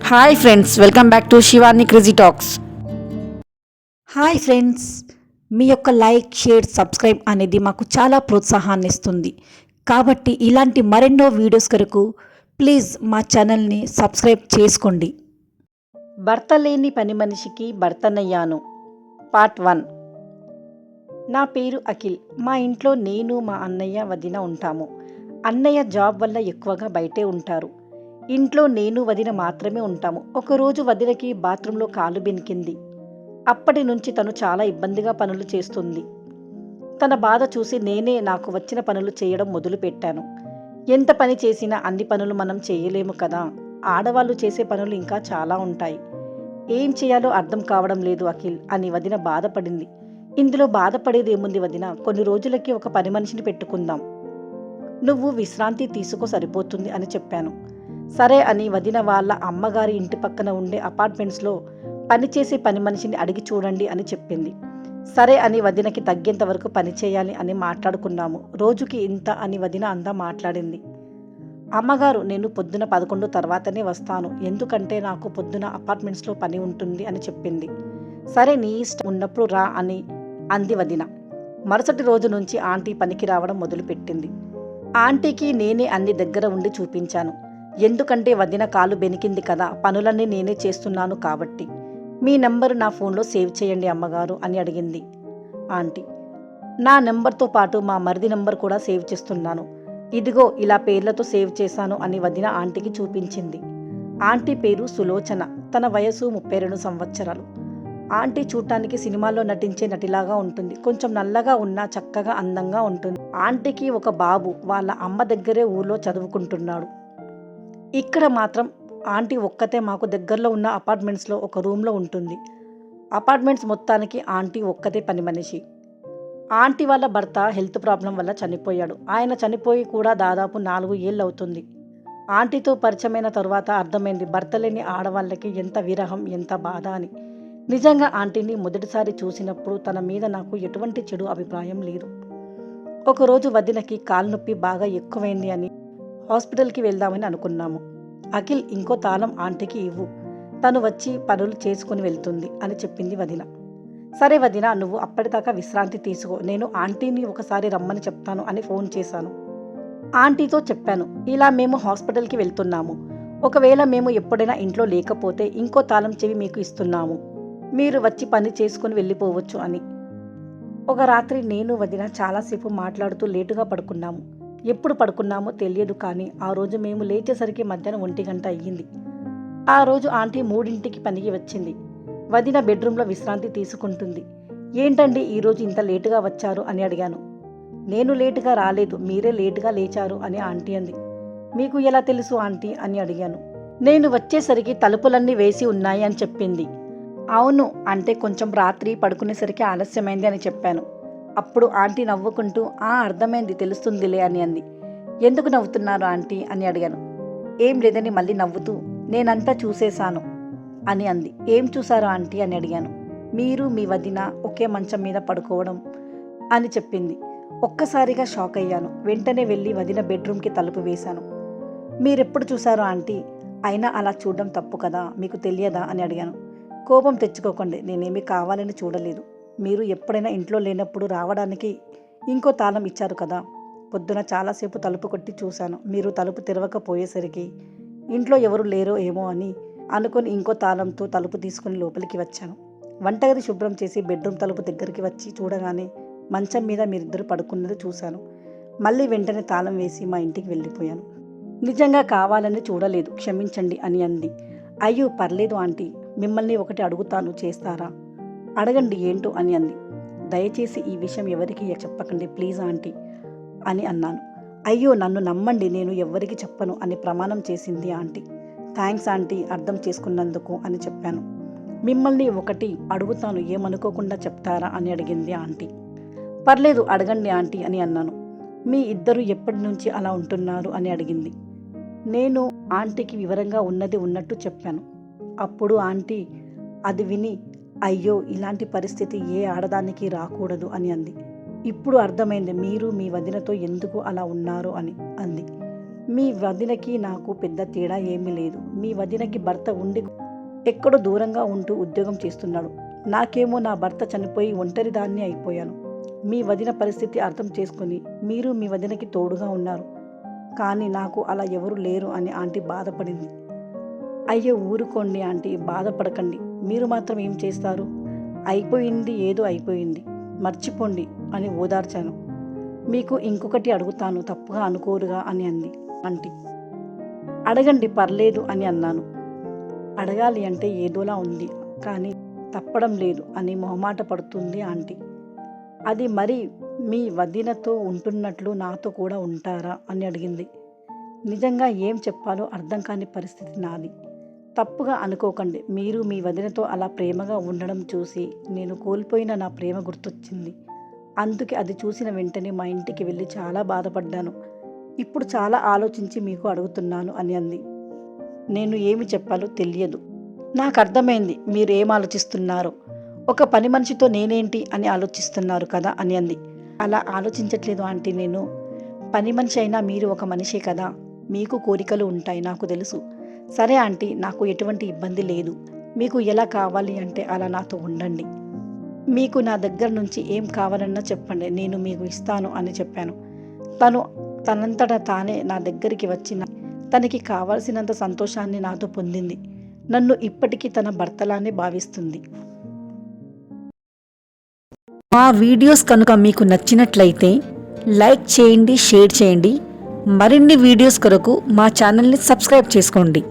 Hi friends, welcome back to Shivani crazy talks. Hi friends, మీ యొక్క like, share, subscribe అనేది మాకు చాలా ప్రోత్సాహాన్ని ఇస్తుంది. కాబట్టి ఇలాంటి మరెన్నో వీడియోస్ కొరకు ప్లీజ్ మా ఛానల్ని సబ్స్క్రైబ్ చేసుకోండి. భర్త లేని పని మనిషికి భర్తనయ్యాను పార్ట్ 1. నా పేరు అఖిల్. మా ఇంట్లో నేను, మా అన్నయ్య, వదిన ఉంటాము. అన్నయ్య జాబ్ వల్ల ఎక్కువగా బయటే ఉంటారు. ఇంట్లో నేను, వదిన మాత్రమే ఉంటాము. ఒకరోజు వదినకి బాత్రూంలో కాలు బెనికింది. అప్పటి నుంచి తను చాలా ఇబ్బందిగా పనులు చేస్తుంది. తన బాధ చూసి నేనే నాకు వచ్చిన పనులు చేయడం మొదలుపెట్టాను. ఎంత పని చేసినా అన్ని పనులు మనం చేయలేము కదా. ఆడవాళ్ళు చేసే పనులు ఇంకా చాలా ఉంటాయి. ఏం చేయాలో అర్థం కావడం లేదు అఖిల్ అని వదిన బాధపడింది. ఇందులో బాధపడేదేముంది వదిన, కొన్ని రోజులకి ఒక పని మనిషిని పెట్టుకుందాం. నువ్వు విశ్రాంతి తీసుకో, సరిపోతుంది అని చెప్పాను. సరే అని వదిన వాళ్ళ అమ్మగారి ఇంటి పక్కన ఉండే అపార్ట్మెంట్స్లో పనిచేసే పని మనిషిని అడిగి చూడండి అని చెప్పింది. సరే అని వదినకి తగ్గేంత వరకు పని చేయాలి అని మాట్లాడుకున్నాము. రోజుకి ఇంత అని వదిన అంతా మాట్లాడింది. అమ్మగారు, నేను పొద్దున 11 తర్వాతనే వస్తాను, ఎందుకంటే నాకు పొద్దున అపార్ట్మెంట్స్లో పని ఉంటుంది అని చెప్పింది. సరే, నీ ఇష్టం, ఉన్నప్పుడు రా అని అంది వదిన. మరుసటి రోజు నుంచి ఆంటీ పనికి రావడం మొదలుపెట్టింది. ఆంటీకి నేనే అన్ని దగ్గర ఉండి చూపించాను. ఎందుకంటే వదిన కాలు బెనికింది కదా, పనులన్నీ నేనే చేస్తున్నాను కాబట్టి. మీ నెంబరు నా ఫోన్లో సేవ్ చేయండి అమ్మగారు అని అడిగింది ఆంటీ. నా నెంబర్తో పాటు మా మరిది నెంబర్ కూడా సేవ్ చేస్తున్నాను. ఇదిగో ఇలా పేర్లతో సేవ్ చేశాను అని వదిన ఆంటీకి చూపించింది. ఆంటీ పేరు సులోచన. తన వయసు 32 సంవత్సరాలు. ఆంటీ చూడటానికి సినిమాల్లో నటించే నటిలాగా ఉంటుంది. కొంచెం నల్లగా ఉన్నా చక్కగా అందంగా ఉంటుంది. ఆంటీకి ఒక బాబు వాళ్ళ అమ్మ దగ్గరే ఊళ్ళో చదువుకుంటున్నాడు. ఇక్కడ మాత్రం ఆంటీ ఒక్కతే మాకు దగ్గరలో ఉన్న అపార్ట్మెంట్స్లో ఒక రూమ్లో ఉంటుంది. అపార్ట్మెంట్స్ మొత్తానికి ఆంటీ ఒక్కతే పని మనిషి. ఆంటీ వాళ్ళ భర్త హెల్త్ ప్రాబ్లం వల్ల చనిపోయాడు. ఆయన చనిపోయి కూడా దాదాపు 4 ఏళ్ళు అవుతుంది. ఆంటీతో పరిచయమైన తరువాత అర్థమైంది భర్త లేని ఆడవాళ్ళకి ఎంత విరహం, ఎంత బాధ అని. నిజంగా ఆంటీని మొదటిసారి చూసినప్పుడు తన మీద నాకు ఎటువంటి చెడు అభిప్రాయం లేదు. ఒకరోజు వదినకి కాలు నొప్పి బాగా ఎక్కువైంది అని హాస్పిటల్కి వెళ్దామని అనుకున్నాము. అఖిల్, ఇంకో తాళం ఆంటీకి ఇవ్వు, తను వచ్చి పనులు చేసుకుని వెళ్తుంది అని చెప్పింది వదిన. సరే వదిన, నువ్వు అప్పటిదాకా విశ్రాంతి తీసుకో, నేను ఆంటీని ఒకసారి రమ్మని చెప్తాను అని ఫోన్ చేశాను. ఆంటీతో చెప్పాను, ఇలా మేము హాస్పిటల్కి వెళ్తున్నాము. ఒకవేళ మేము ఎప్పుడైనా ఇంట్లో లేకపోతే ఇంకో తాళం చెవి మీకు ఇస్తున్నాము, మీరు వచ్చి పని చేసుకుని వెళ్ళిపోవచ్చు అని. ఒక రాత్రి నేను వదిన చాలాసేపు మాట్లాడుతూ లేటుగా పడుకున్నాము. ఎప్పుడు పడుకున్నామో తెలియదు, కానీ ఆ రోజు మేము లేచేసరికి మధ్యాహ్నం 1 గంట అయ్యింది. ఆ రోజు ఆంటీ 3ంటికి పనికి వచ్చింది. వదిన బెడ్రూమ్లో విశ్రాంతి తీసుకుంటుంది. ఏంటండి ఈరోజు ఇంత లేటుగా వచ్చారు అని అడిగాను. నేను లేటుగా రాలేదు, మీరే లేటుగా లేచారు అని ఆంటీ అంది. మీకు ఎలా తెలుసు ఆంటీ అని అడిగాను. నేను వచ్చేసరికి తలుపులన్నీ వేసి ఉన్నాయి అని చెప్పింది. అవును అంటే కొంచెం రాత్రి పడుకునేసరికి ఆలస్యమైంది అని చెప్పాను. అప్పుడు ఆంటీ నవ్వుకుంటూ, అర్థమైంది, తెలుస్తుందిలే అని అంది. ఎందుకు నవ్వుతున్నారు ఆంటీ అని అడిగాను. ఏం లేదని మళ్ళీ నవ్వుతూ, నేనంతా చూసేశాను అని అంది. ఏం చూశారు ఆంటీ అని అడిగాను. మీరు మీ వదిన ఒకే మంచం మీద పడుకోవడం అని చెప్పింది. ఒక్కసారిగా షాక్ అయ్యాను. వెంటనే వెళ్ళి వదిన బెడ్రూమ్కి తలుపు వేశాను. మీరెప్పుడు చూశారు ఆంటీ? అయినా అలా చూడడం తప్పు కదా, మీకు తెలియదా అని అడిగాను. కోపం తెచ్చుకోకండి, నేనేమీ కావాలని చూడలేదు. మీరు ఎప్పుడైనా ఇంట్లో లేనప్పుడు రావడానికి ఇంకో తాళం ఇచ్చారు కదా. పొద్దున చాలాసేపు తలుపు కొట్టి చూశాను. మీరు తలుపు తెరవకపోయేసరికి ఇంట్లో ఎవరు లేరో ఏమో అని అనుకుని ఇంకో తాళంతో తలుపు తీసుకుని లోపలికి వచ్చాను. వంటగది శుభ్రం చేసి బెడ్రూమ్ తలుపు దగ్గరికి వచ్చి చూడగానే మంచం మీద మీరిద్దరు పడుకున్నది చూశాను. మళ్ళీ వెంటనే తాళం వేసి మా ఇంటికి వెళ్ళిపోయాను. నిజంగా కావాలని చూడలేదు, క్షమించండి అని అంది. అయ్యో పర్లేదు ఆంటీ, మిమ్మల్ని ఒకటి అడుగుతాను, చేస్తారా? అడగండి, ఏంటో అని అంది. దయచేసి ఈ విషయం ఎవరికి చెప్పకండి ప్లీజ్ ఆంటీ అని అన్నాను. అయ్యో నన్ను నమ్మండి, నేను ఎవ్వరికి చెప్పను అని ప్రమాణం చేసింది ఆంటీ. థ్యాంక్స్ ఆంటీ, అర్థం చేసుకున్నందుకు అని చెప్పాను. మిమ్మల్ని ఒకటి అడుగుతాను, ఏమనుకోకుండా చెప్తారా అని అడిగింది ఆంటీ. పర్లేదు అడగండి ఆంటీ అని అన్నాను. మీ ఇద్దరు ఎప్పటి నుంచి అలా ఉంటున్నారు అని అడిగింది. నేను ఆంటీకి వివరంగా ఉన్నది ఉన్నట్టు చెప్పాను. అప్పుడు ఆంటీ అది విని, అయ్యో ఇలాంటి పరిస్థితి ఏ ఆడదానికి రాకూడదు అని అంది. ఇప్పుడు అర్థమైంది మీరు మీ వదినతో ఎందుకు అలా ఉన్నారు అని అంది. మీ వదినకి నాకు పెద్ద తేడా ఏమీ లేదు. మీ వదినకి భర్త ఉండి ఎక్కడో దూరంగా ఉంటూ ఉద్యోగం చేస్తున్నాడు. నాకేమో నా భర్త చనిపోయి ఒంటరిదాన్ని అయిపోయాను. మీ వదిన పరిస్థితి అర్థం చేసుకొని మీరు మీ వదినకి తోడుగా ఉన్నారు. కానీ నాకు అలా ఎవరు లేరు అని ఆంటీ బాధపడింది. అయ్యో ఊరుకోండి ఆంటీ, బాధపడకండి. మీరు మాత్రం ఏం చేస్తారు? అయిపోయింది ఏదో అయిపోయింది, మర్చిపోండి అని ఓదార్చాను. మీకు ఇంకొకటి అడుగుతాను, తప్పుగా అనుకోరుగా అని అంది ఆంటీ. అడగండి పర్లేదు అని అన్నాను. అడగాలి అంటే ఏదోలా ఉంది కానీ తప్పడం లేదు అని మొహమాట పడుతుంది ఆంటీ. అది మరి మీ వదినతో ఉంటున్నట్లు నాతో కూడా ఉంటారా అని అడిగింది. నిజంగా ఏం చెప్పాలో అర్థం కాని పరిస్థితి నాది. తప్పుగా అనుకోకండి. మీరు మీ వదినతో అలా ప్రేమగా ఉండడం చూసి నేను కోల్పోయిన నా ప్రేమ గుర్తొచ్చింది. అందుకే అది చూసిన వెంటనే మా ఇంటికి వెళ్ళి చాలా బాధపడ్డాను. ఇప్పుడు చాలా ఆలోచించి మీకు అడుగుతున్నాను అని అంది. నేను ఏమి చెప్పాలో తెలియదు. నాకు అర్థమైంది మీరు ఏం ఆలోచిస్తున్నారో. ఒక పని మనిషితో నేనేంటి అని ఆలోచిస్తున్నారు కదా అని అంది. అలా ఆలోచించట్లేదు ఆంటీ. నేను పని మనిషి అయినా మీరు ఒక మనిషే కదా, మీకు కోరికలు ఉంటాయి, నాకు తెలుసు. సరే ఆంటీ, నాకు ఎటువంటి ఇబ్బంది లేదు. మీకు ఎలా కావాలి అంటే అలా నాతో ఉండండి. మీకు నా దగ్గర నుంచి ఏం కావాలన్నా చెప్పండి, నేను మీకు ఇస్తాను అని చెప్పాను. తనంతటా తానే నా దగ్గరికి వచ్చి తనకి కావాల్సినంత సంతోషాన్ని నాతో పొందింది. నన్ను ఇప్పటికీ తన భర్తలానే భావిస్తుంది. మా వీడియోస్ కనుక మీకు నచ్చినట్లయితే లైక్ చేయండి, షేర్ చేయండి. మరిన్ని వీడియోస్ కొరకు మా ఛానల్ని సబ్స్క్రైబ్ చేసుకోండి.